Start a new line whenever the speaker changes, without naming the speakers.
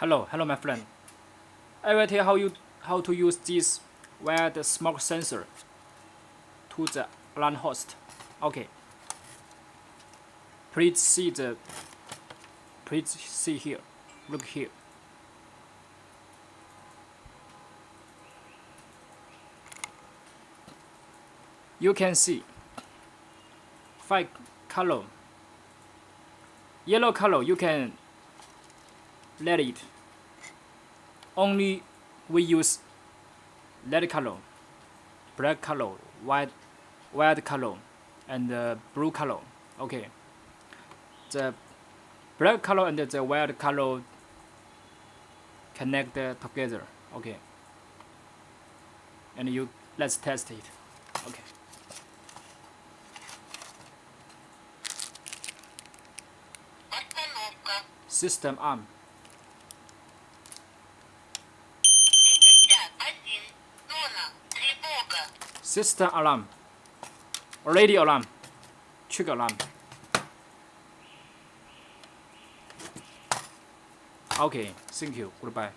Hello my friend. I will tell how to use this wired smoke sensor to the alarm host. Okay. Please see here. Look here. You can see 5 color. Yellow color you can let it. Only we use red color, black color, white color, and blue color. Okay. The black color and the white color connect together. Okay. And let's test it. Okay. System on. System alarm. Already alarm. Trigger alarm. Okay, thank you. Goodbye.